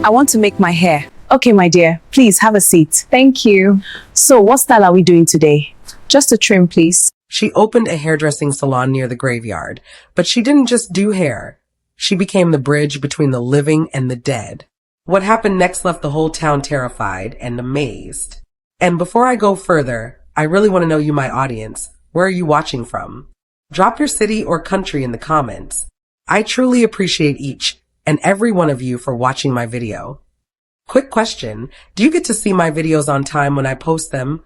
I want to make my hair. Okay, my dear, please have a seat. Thank you. So, what style are we doing today? Just a trim, please. She opened a hairdressing salon near the graveyard, but she didn't just do hair. She became the bridge between the living and the dead. What happened next left the whole town terrified and amazed. And before I go further, I really want to know you, my audience. Where are you watching from? Drop your city or country in the comments. I truly appreciate each and every one of you for watching my video. Quick question, do you get to see my videos on time when I post them?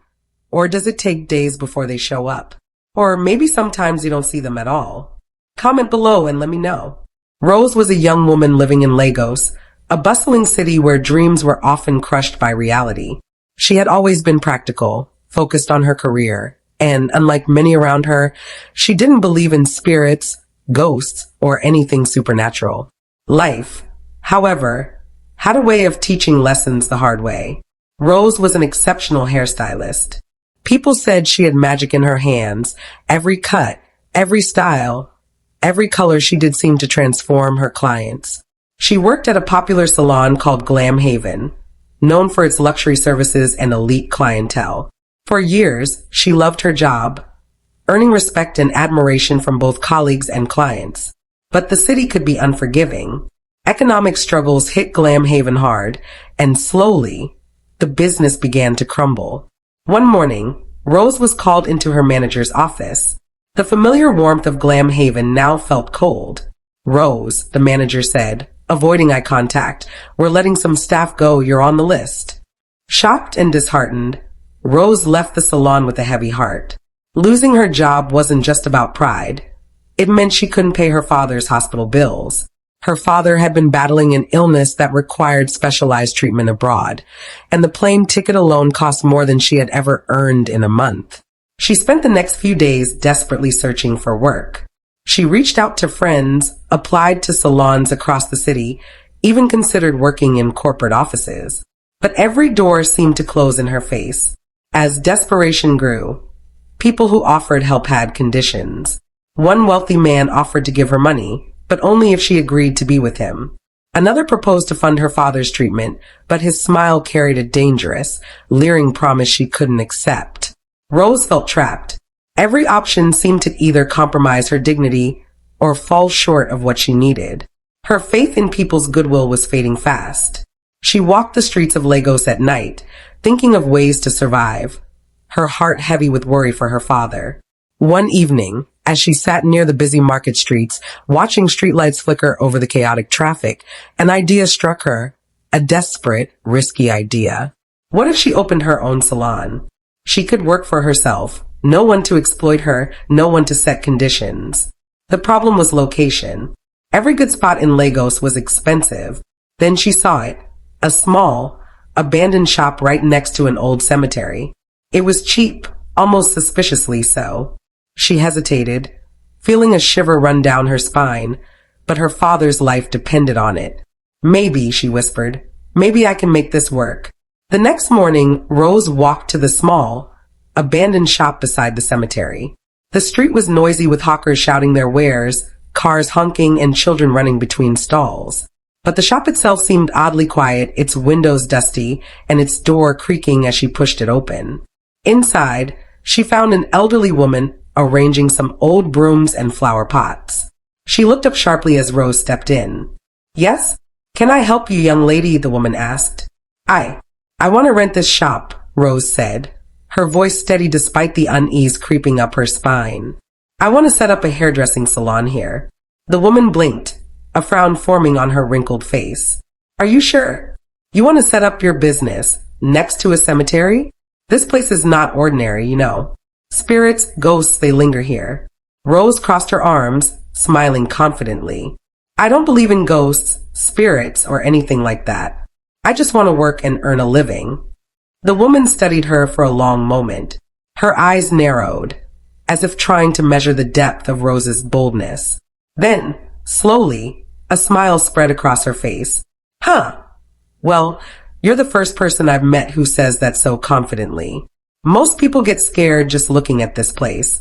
Or does it take days before they show up? Or maybe sometimes you don't see them at all? Comment below and let me know. Rose was a young woman living in Lagos, a bustling city where dreams were often crushed by reality. She had always been practical, focused on her career, and unlike many around her, she didn't believe in spirits, ghosts, or anything supernatural. Life, however, had a way of teaching lessons the hard way. Rose was an exceptional hairstylist. People said she had magic in her hands. Every cut, every style, every color she did seem to transform her clients. She worked at a popular salon called Glam Haven, known for its luxury services and elite clientele. For years, she loved her job, earning respect and admiration from both colleagues and clients. But the city could be unforgiving. Economic struggles hit Glam Haven hard, and slowly, the business began to crumble. One morning, Rose was called into her manager's office. The familiar warmth of Glam Haven now felt cold. "Rose," the manager said, avoiding eye contact, "we're letting some staff go, you're on the list." Shocked and disheartened, Rose left the salon with a heavy heart. Losing her job wasn't just about pride. It meant she couldn't pay her father's hospital bills. Her father had been battling an illness that required specialized treatment abroad, and the plane ticket alone cost more than she had ever earned in a month. She spent the next few days desperately searching for work. She reached out to friends, applied to salons across the city, even considered working in corporate offices. But every door seemed to close in her face. As desperation grew, people who offered help had conditions. One wealthy man offered to give her money, but only if she agreed to be with him. Another proposed to fund her father's treatment, but his smile carried a dangerous, leering promise she couldn't accept. Rose felt trapped. Every option seemed to either compromise her dignity or fall short of what she needed. Her faith in people's goodwill was fading fast. She walked the streets of Lagos at night, thinking of ways to survive, her heart heavy with worry for her father. One evening, as she sat near the busy market streets, watching streetlights flicker over the chaotic traffic, an idea struck her, a desperate, risky idea. What if she opened her own salon? She could work for herself, no one to exploit her, no one to set conditions. The problem was location. Every good spot in Lagos was expensive. Then she saw it, a small, abandoned shop right next to an old cemetery. It was cheap, almost suspiciously so. She hesitated, feeling a shiver run down her spine, but her father's life depended on it. "Maybe," she whispered, "maybe I can make this work." The next morning, Rose walked to the small, abandoned shop beside the cemetery. The street was noisy with hawkers shouting their wares, cars honking, and children running between stalls. But the shop itself seemed oddly quiet, its windows dusty, and its door creaking as she pushed it open. Inside, she found an elderly woman arranging some old brooms and flower pots. She looked up sharply as Rose stepped in. "Yes? Can I help you, young lady?" the woman asked. I want to rent this shop," Rose said, her voice steady despite the unease creeping up her spine. "I want to set up a hairdressing salon here." The woman blinked, a frown forming on her wrinkled face. "Are you sure? You want to set up your business next to a cemetery? This place is not ordinary, you know. Spirits, ghosts, they linger here." Rose crossed her arms, smiling confidently. "I don't believe in ghosts, spirits, or anything like that. I just want to work and earn a living." The woman studied her for a long moment. Her eyes narrowed, as if trying to measure the depth of Rose's boldness. Then, slowly, a smile spread across her face. "Huh. Well, you're the first person I've met who says that so confidently. Most people get scared just looking at this place."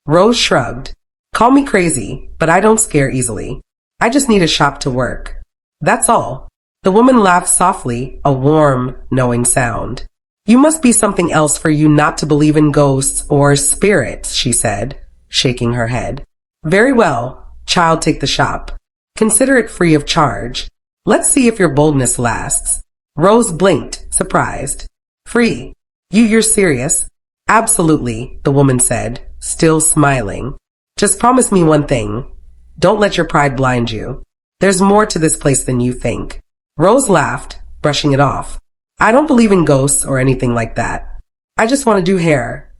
Rose shrugged. "Call me crazy, but I don't scare easily. I just need a shop to work. That's all." The woman laughed softly, a warm, knowing sound. You must be something else for you not to believe in ghosts or spirits, she said, shaking her head. Very well, child, take the shop. Consider it free of charge. Let's see if your boldness lasts. Rose blinked, surprised. Free? You're serious? Absolutely, the woman said, still smiling. Just promise me one thing. Don't let your pride blind you. There's more to this place than you think. Rose laughed, brushing it off. I don't believe in ghosts or anything like that. I just want to do hair.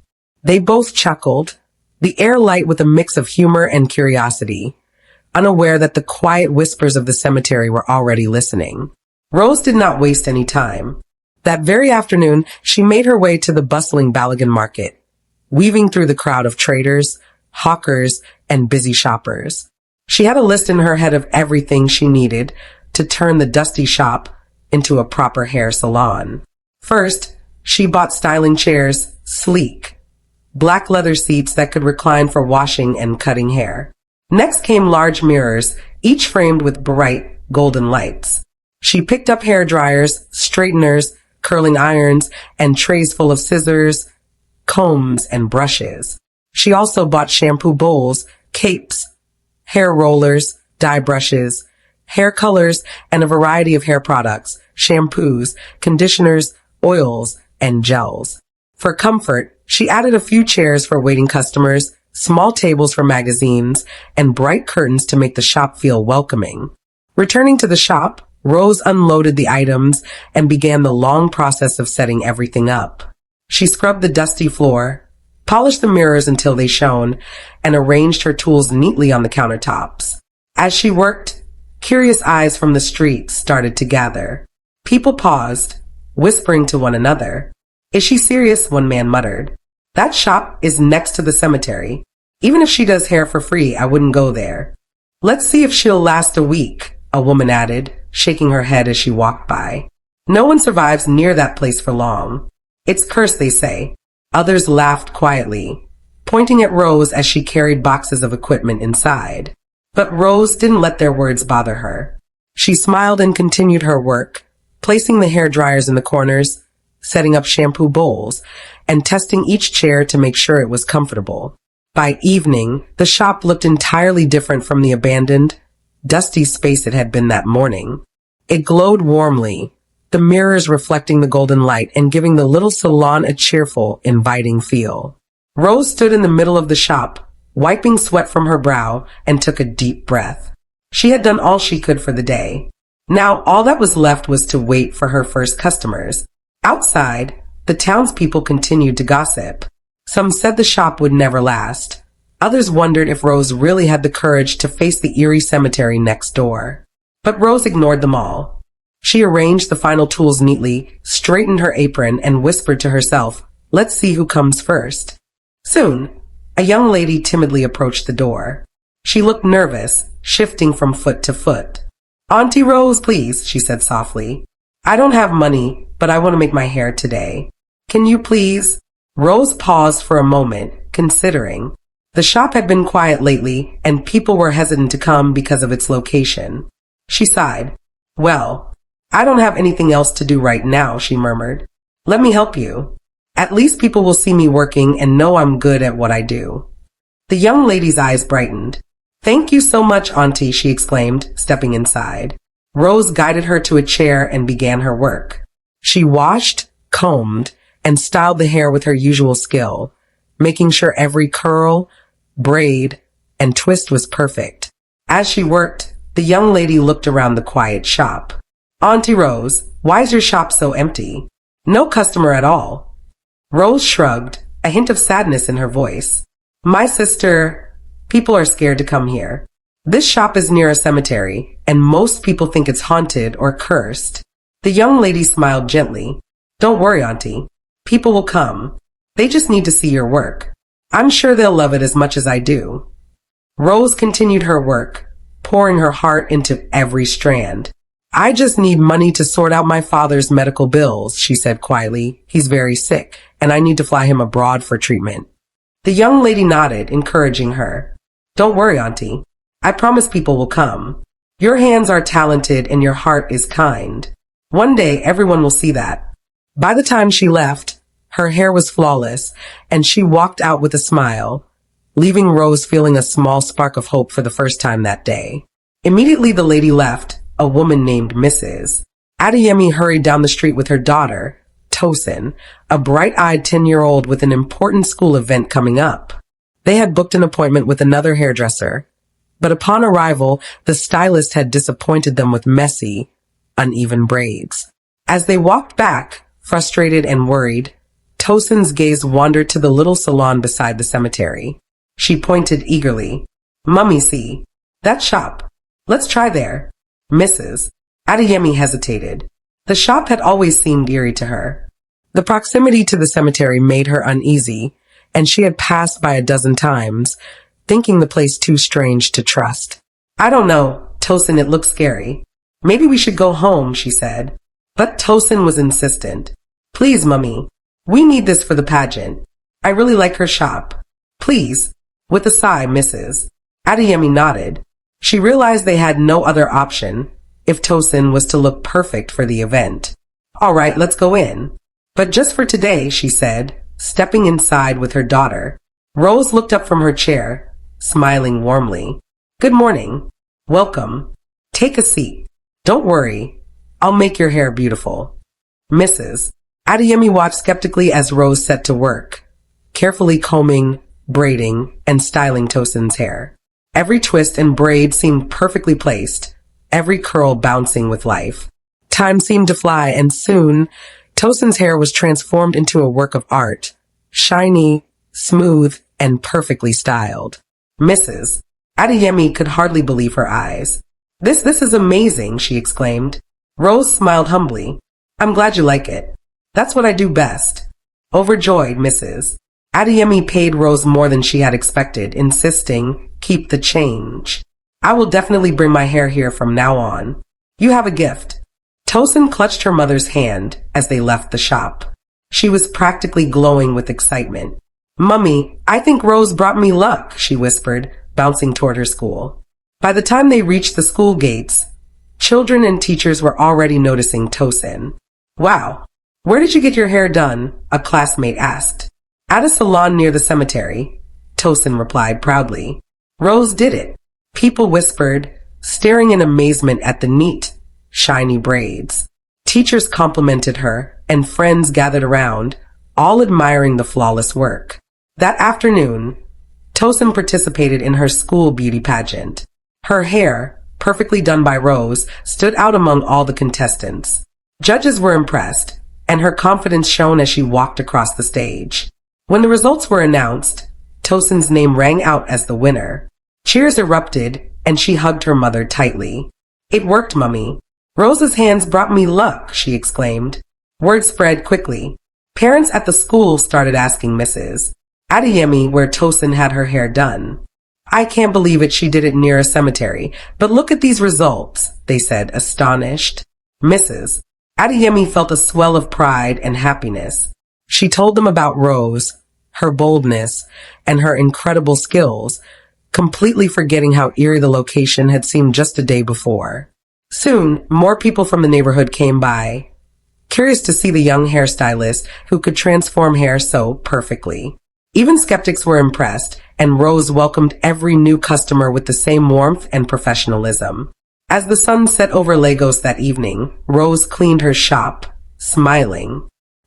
They both chuckled, the air light with a mix of humor and curiosity, unaware that the quiet whispers of the cemetery were already listening. Rose did not waste any time. That very afternoon, she made her way to the bustling Balagan market, weaving through the crowd of traders, hawkers, and busy shoppers. She had a list in her head of everything she needed to turn the dusty shop into a proper hair salon. First, she bought styling chairs, sleek, black leather seats that could recline for washing and cutting hair. Next came large mirrors, each framed with bright golden lights. She picked up hair dryers, straighteners, curling irons, and trays full of scissors, combs, and brushes. She also bought shampoo bowls, capes, hair rollers, dye brushes, hair colors, and a variety of hair products, shampoos, conditioners, oils, and gels. For comfort, she added a few chairs for waiting customers, small tables for magazines, and bright curtains to make the shop feel welcoming. Returning to the shop, Rose unloaded the items and began the long process of setting everything up. She scrubbed the dusty floor, polished the mirrors until they shone, and arranged her tools neatly on the countertops. As she worked, curious eyes from the street started to gather. People paused, whispering to one another. Is she serious? One man muttered. That shop is next to the cemetery. Even if she does hair for free, I wouldn't go there. Let's see if she'll last a week, a woman added, shaking her head as she walked by. No one survives near that place for long. It's cursed, they say. Others laughed quietly, pointing at Rose as she carried boxes of equipment inside. But Rose didn't let their words bother her. She smiled and continued her work, placing the hair dryers in the corners, setting up shampoo bowls, and testing each chair to make sure it was comfortable. By evening, the shop looked entirely different from the abandoned, dusty space it had been that morning. It glowed warmly, the mirrors reflecting the golden light and giving the little salon a cheerful, inviting feel. Rose stood in the middle of the shop, wiping sweat from her brow, and took a deep breath. She had done all she could for the day. Now all that was left was to wait for her first customers. Outside, the townspeople continued to gossip. Some said the shop would never last. Others wondered if Rose really had the courage to face the eerie cemetery next door. But Rose ignored them all. She arranged the final tools neatly, straightened her apron, and whispered to herself, "Let's see who comes first." Soon, a young lady timidly approached the door. She looked nervous, shifting from foot to foot. "Auntie Rose, please," she said softly. "I don't have money, but I want to make my hair today. Can you please?" Rose paused for a moment, considering. The shop had been quiet lately, and people were hesitant to come because of its location. She sighed. "Well, I don't have anything else to do right now," she murmured. "Let me help you. At least people will see me working and know I'm good at what I do." The young lady's eyes brightened. "Thank you so much, Auntie," she exclaimed, stepping inside. Rose guided her to a chair and began her work. She washed, combed, and styled the hair with her usual skill, making sure every curl, braid, and twist was perfect. As she worked, the young lady looked around the quiet shop. "Auntie Rose, why is your shop so empty? No customer at all." Rose shrugged, a hint of sadness in her voice. "My sister, people are scared to come here. This shop is near a cemetery, and most people think it's haunted or cursed." The young lady smiled gently. "Don't worry, Auntie. People will come. They just need to see your work. I'm sure they'll love it as much as I do." Rose continued her work, pouring her heart into every strand. "I just need money to sort out my father's medical bills," she said quietly. "He's very sick, and I need to fly him abroad for treatment." The young lady nodded, encouraging her. "Don't worry, Auntie. I promise people will come. Your hands are talented and your heart is kind. One day, everyone will see that. By the time she left, her hair was flawless, and she walked out with a smile, leaving Rose feeling a small spark of hope for the first time that day. Immediately the lady left, a woman named Mrs. Adeyemi hurried down the street with her daughter, Tosin, a bright-eyed 10-year-old with an important school event coming up. They had booked an appointment with another hairdresser, but upon arrival, the stylist had disappointed them with messy, uneven braids. As they walked back, frustrated and worried, Tosin's gaze wandered to the little salon beside the cemetery. She pointed eagerly. "Mummy, see. That shop. Let's try there." Mrs. Adeyemi hesitated. The shop had always seemed eerie to her. The proximity to the cemetery made her uneasy, and she had passed by a dozen times, thinking the place too strange to trust. "I don't know, Tosin, it looks scary. Maybe we should go home," she said. But Tosin was insistent. "Please, Mummy. We need this for the pageant. I really like her shop. Please." With a sigh, Mrs. Adeyemi nodded. She realized they had no other option if Tosin was to look perfect for the event. "All right, let's go in. But just for today," she said, stepping inside with her daughter. Rose looked up from her chair, smiling warmly. "Good morning. Welcome. Take a seat. Don't worry. I'll make your hair beautiful." Mrs. Adeyemi watched skeptically as Rose set to work, carefully combing, braiding, and styling Tosin's hair. Every twist and braid seemed perfectly placed, every curl bouncing with life. Time seemed to fly, and soon, Tosin's hair was transformed into a work of art, shiny, smooth, and perfectly styled. Mrs. Adeyemi could hardly believe her eyes. This is amazing," she exclaimed. Rose smiled humbly. "I'm glad you like it. That's what I do best." Overjoyed, Mrs. Adeyemi paid Rose more than she had expected, insisting, "Keep the change. I will definitely bring my hair here from now on. You have a gift." Tosin clutched her mother's hand as they left the shop. She was practically glowing with excitement. "Mummy, I think Rose brought me luck," she whispered, bouncing toward her school. By the time they reached the school gates, children and teachers were already noticing Tosin. "Wow, where did you get your hair done?" a classmate asked. "At a salon near the cemetery," Tosin replied proudly. "Rose did it," people whispered, staring in amazement at the neat, shiny braids. Teachers complimented her, and friends gathered around, all admiring the flawless work. That afternoon, Tosin participated in her school beauty pageant. Her hair, perfectly done by Rose, stood out among all the contestants. Judges were impressed, and her confidence shone as she walked across the stage. When the results were announced, Tosin's name rang out as the winner. Cheers erupted, and she hugged her mother tightly. "It worked, Mummy. Rose's hands brought me luck," she exclaimed. Word spread quickly. Parents at the school started asking Mrs. Adeyemi where Tosin had her hair done. "I can't believe it, she did it near a cemetery. But look at these results," they said, astonished. Mrs. Adeyemi felt a swell of pride and happiness. She told them about Rose, her boldness, and her incredible skills, completely forgetting how eerie the location had seemed just a day before. Soon, more people from the neighborhood came by, curious to see the young hairstylist who could transform hair so perfectly. Even skeptics were impressed, and Rose welcomed every new customer with the same warmth and professionalism. As the sun set over Lagos that evening, Rose cleaned her shop, smiling.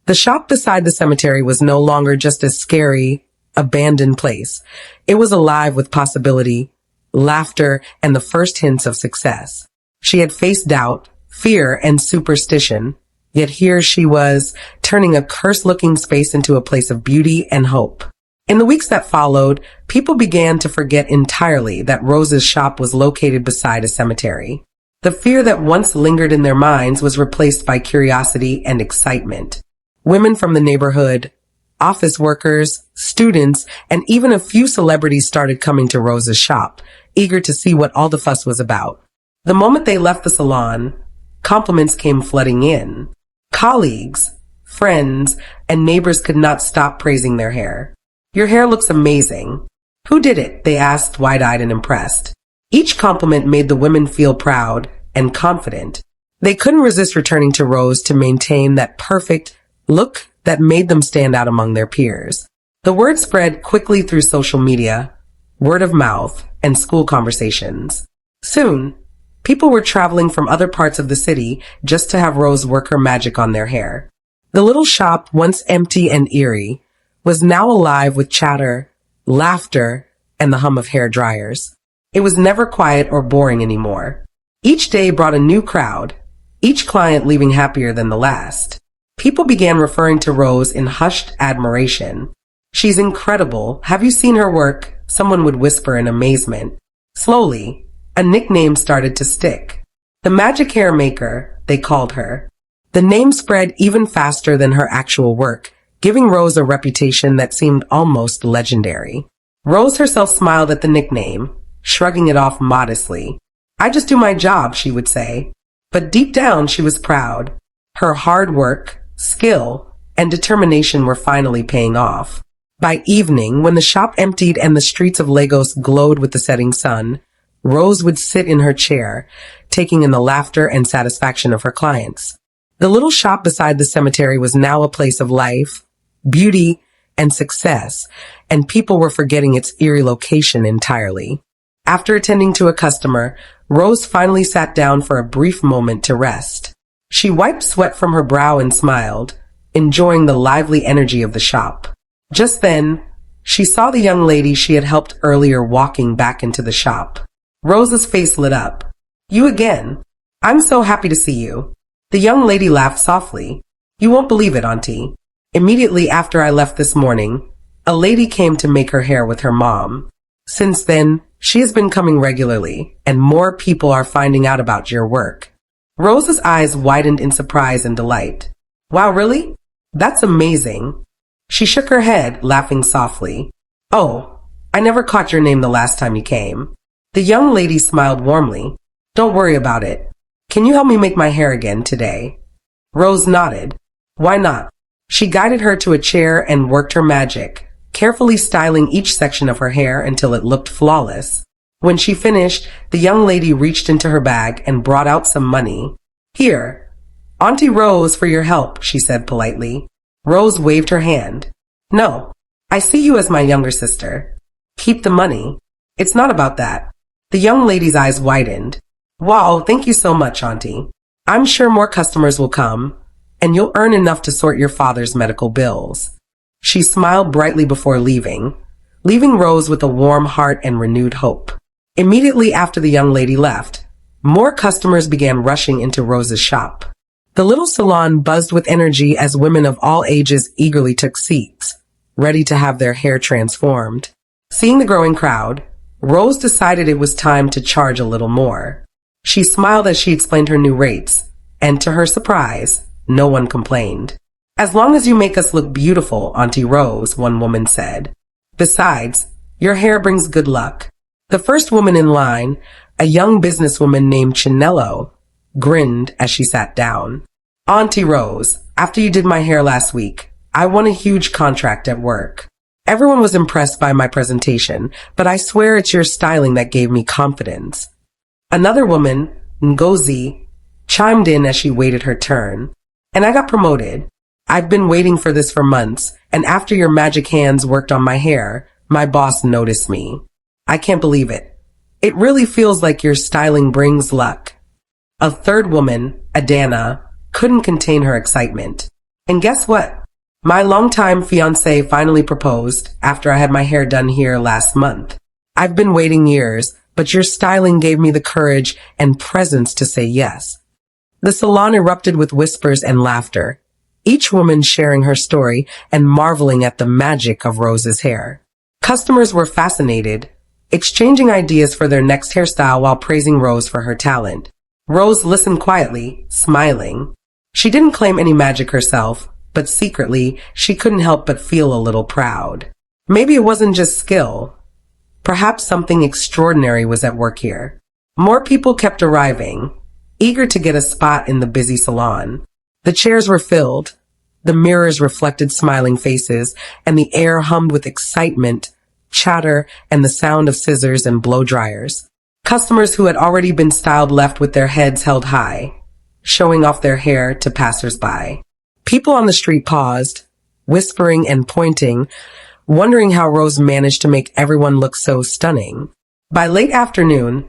The shop beside the cemetery was no longer just a scary, abandoned place. It was alive with possibility, laughter, and the first hints of success. She had faced doubt, fear, and superstition, yet here she was, turning a cursed-looking space into a place of beauty and hope. In the weeks that followed, people began to forget entirely that Rose's shop was located beside a cemetery. The fear that once lingered in their minds was replaced by curiosity and excitement. Women from the neighborhood, office workers, students, and even a few celebrities started coming to Rose's shop, eager to see what all the fuss was about. The moment they left the salon, compliments came flooding in. Colleagues, friends, and neighbors could not stop praising their hair. "Your hair looks amazing." "Who did it?" they asked, wide-eyed and impressed. Each compliment made the women feel proud and confident. They couldn't resist returning to Rose to maintain that perfect look that made them stand out among their peers. The word spread quickly through social media, word of mouth, and school conversations. Soon, people were traveling from other parts of the city just to have Rose work her magic on their hair. The little shop, once empty and eerie, was now alive with chatter, laughter, and the hum of hair dryers. It was never quiet or boring anymore. Each day brought a new crowd, each client leaving happier than the last. People began referring to Rose in hushed admiration. "She's incredible. Have you seen her work?" someone would whisper in amazement. Slowly, a nickname started to stick. The Magic Hair Maker, they called her. The name spread even faster than her actual work, giving Rose a reputation that seemed almost legendary. Rose herself smiled at the nickname, shrugging it off modestly. "I just do my job," she would say. But deep down, she was proud. Her hard work, skill, and determination were finally paying off. By evening, when the shop emptied and the streets of Lagos glowed with the setting sun, Rose would sit in her chair, taking in the laughter and satisfaction of her clients. The little shop beside the cemetery was now a place of life, beauty, and success, and people were forgetting its eerie location entirely. After attending to a customer, Rose finally sat down for a brief moment to rest. She wiped sweat from her brow and smiled, enjoying the lively energy of the shop. Just then, she saw the young lady she had helped earlier walking back into the shop. Rose's face lit up. "You again. I'm so happy to see you." The young lady laughed softly. "You won't believe it, Auntie. Immediately after I left this morning, a lady came to make her hair with her mom. Since then, she has been coming regularly, and more people are finding out about your work." Rose's eyes widened in surprise and delight. "Wow, really? That's amazing." She shook her head, laughing softly. "Oh, I never caught your name the last time you came." The young lady smiled warmly. "Don't worry about it. Can you help me make my hair again today?" Rose nodded. "Why not?" She guided her to a chair and worked her magic, carefully styling each section of her hair until it looked flawless. When she finished, the young lady reached into her bag and brought out some money. "Here, Auntie Rose, for your help," she said politely. Rose waved her hand. "No, I see you as my younger sister. Keep the money. It's not about that." The young lady's eyes widened. "Wow, thank you so much, Auntie. I'm sure more customers will come, and you'll earn enough to sort your father's medical bills." She smiled brightly before leaving Rose with a warm heart and renewed hope. Immediately after the young lady left, more customers began rushing into Rose's shop. The little salon buzzed with energy as women of all ages eagerly took seats, ready to have their hair transformed. Seeing the growing crowd, Rose decided it was time to charge a little more. She smiled as she explained her new rates, and to her surprise, no one complained. "As long as you make us look beautiful, Auntie Rose," one woman said. "Besides, your hair brings good luck." The first woman in line, a young businesswoman named Chinello, grinned as she sat down. "Auntie Rose, after you did my hair last week, I won a huge contract at work. Everyone was impressed by my presentation, but I swear it's your styling that gave me confidence." Another woman, Ngozi, chimed in as she waited her turn. "And I got promoted. I've been waiting for this for months, and after your magic hands worked on my hair, my boss noticed me. I can't believe it. It really feels like your styling brings luck." A third woman, Adana, couldn't contain her excitement. "And guess what? My longtime fiancé finally proposed after I had my hair done here last month. I've been waiting years, but your styling gave me the courage and presence to say yes." The salon erupted with whispers and laughter, each woman sharing her story and marveling at the magic of Rose's hair. Customers were fascinated, exchanging ideas for their next hairstyle while praising Rose for her talent. Rose listened quietly, smiling. She didn't claim any magic herself, but secretly, she couldn't help but feel a little proud. Maybe it wasn't just skill. Perhaps something extraordinary was at work here. More people kept arriving, eager to get a spot in the busy salon. The chairs were filled, the mirrors reflected smiling faces, and the air hummed with excitement, chatter, and the sound of scissors and blow dryers. Customers who had already been styled left with their heads held high, showing off their hair to passers-by. People on the street paused, whispering and pointing, wondering how Rose managed to make everyone look so stunning. By late afternoon,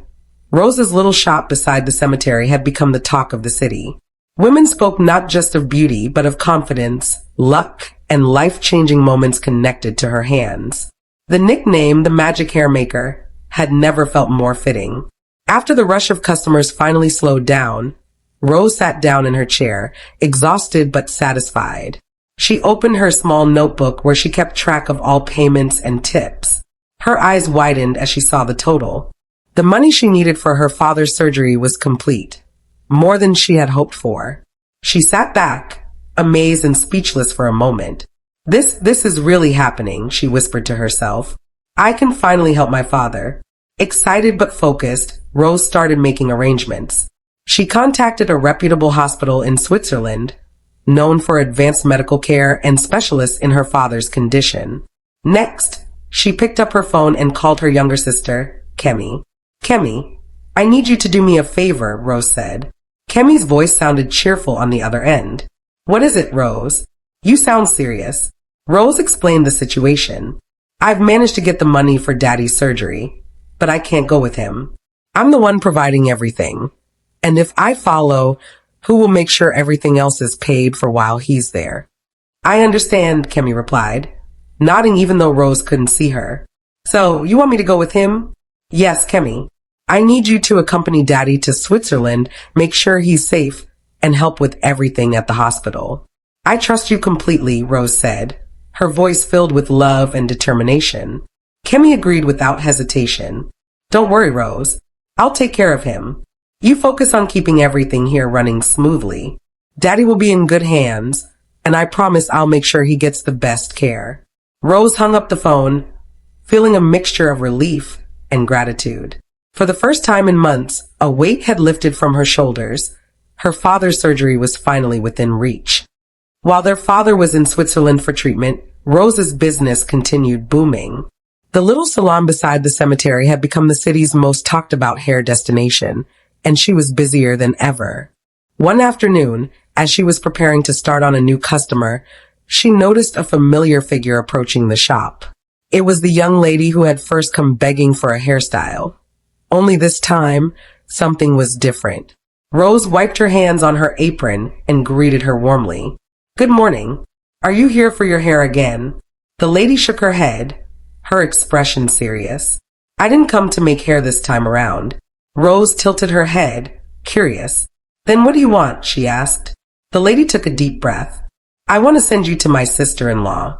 Rose's little shop beside the cemetery had become the talk of the city. Women spoke not just of beauty, but of confidence, luck, and life-changing moments connected to her hands. The nickname, the Magic Hair Maker, had never felt more fitting. After the rush of customers finally slowed down, Rose sat down in her chair, exhausted but satisfied. She opened her small notebook where she kept track of all payments and tips. Her eyes widened as she saw the total. The money she needed for her father's surgery was complete, more than she had hoped for. She sat back, amazed and speechless for a moment. This is really happening, she whispered to herself. I can finally help my father. Excited but focused, Rose started making arrangements. She contacted a reputable hospital in Switzerland, known for advanced medical care and specialists in her father's condition. Next, she picked up her phone and called her younger sister, Kemi. Kemi, I need you to do me a favor, Rose said. Kemi's voice sounded cheerful on the other end. What is it, Rose? You sound serious. Rose explained the situation. I've managed to get the money for Daddy's surgery, but I can't go with him. I'm the one providing everything. And if I follow, who will make sure everything else is paid for while he's there? I understand, Kemi replied, nodding even though Rose couldn't see her. So, you want me to go with him? Yes, Kemi. I need you to accompany Daddy to Switzerland, make sure he's safe, and help with everything at the hospital. I trust you completely, Rose said, her voice filled with love and determination. Kemi agreed without hesitation. Don't worry, Rose. I'll take care of him. You focus on keeping everything here running smoothly. Daddy will be in good hands, and I promise I'll make sure he gets the best care. Rose hung up the phone, feeling a mixture of relief and gratitude. For the first time in months, a weight had lifted from her shoulders. Her father's surgery was finally within reach. While their father was in Switzerland for treatment, Rose's business continued booming. The little salon beside the cemetery had become the city's most talked about hair destination, and she was busier than ever. One afternoon, as she was preparing to start on a new customer, she noticed a familiar figure approaching the shop. It was the young lady who had first come begging for a hairstyle. Only this time, something was different. Rose wiped her hands on her apron and greeted her warmly. Good morning. Are you here for your hair again? The lady shook her head, her expression serious. I didn't come to make hair this time around. Rose tilted her head, curious. Then what do you want? She asked. The lady took a deep breath. I want to send you to my sister-in-law.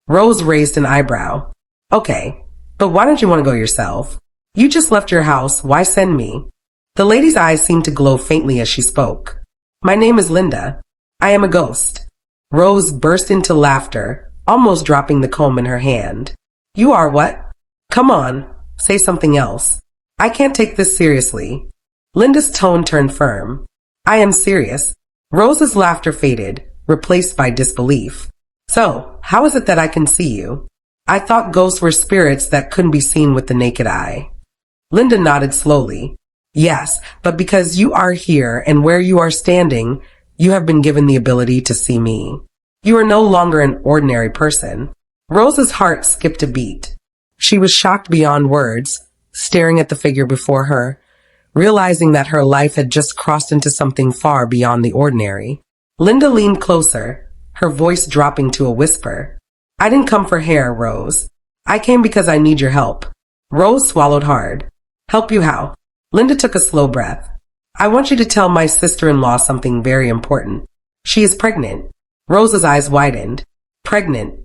Rose raised an eyebrow. Okay, but why don't you want to go yourself? You just left your house. Why send me? The lady's eyes seemed to glow faintly as she spoke. My name is Linda. I am a ghost. Rose burst into laughter, almost dropping the comb in her hand. You are what? Come on, say something else. I can't take this seriously. Linda's tone turned firm. I am serious. Rose's laughter faded, replaced by disbelief. So, how is it that I can see you? I thought ghosts were spirits that couldn't be seen with the naked eye. Linda nodded slowly. Yes, but because you are here and where you are standing, you have been given the ability to see me. You are no longer an ordinary person. Rose's heart skipped a beat. She was shocked beyond words, staring at the figure before her, realizing that her life had just crossed into something far beyond the ordinary. Linda leaned closer, her voice dropping to a whisper. I didn't come for hair, Rose. I came because I need your help. Rose swallowed hard. Help you how? Linda took a slow breath. I want you to tell my sister-in-law something very important. She is pregnant. Rose's eyes widened. Pregnant.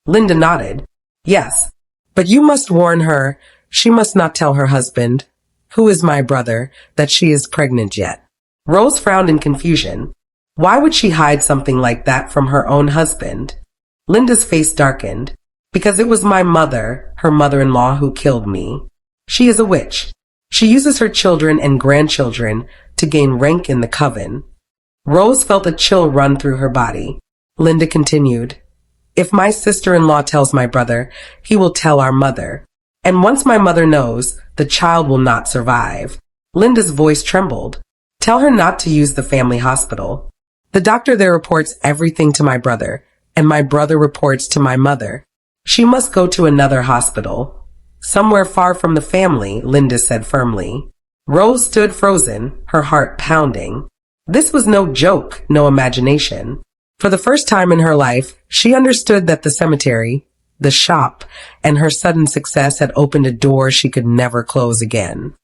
Linda nodded. Yes, but you must warn her. She must not tell her husband, who is my brother, that she is pregnant yet. Rose frowned in confusion. Why would she hide something like that from her own husband? Linda's face darkened. Because it was my mother, her mother-in-law, who killed me. She is a witch. She uses her children and grandchildren to gain rank in the coven. Rose felt a chill run through her body. Linda continued. If my sister-in-law tells my brother, he will tell our mother. And once my mother knows, the child will not survive. Linda's voice trembled. Tell her not to use the family hospital. The doctor there reports everything to my brother, and my brother reports to my mother. She must go to another hospital. Somewhere far from the family, Linda said firmly. Rose stood frozen, her heart pounding. This was no joke, no imagination. For the first time in her life, she understood that the cemetery, the shop, and her sudden success had opened a door she could never close again.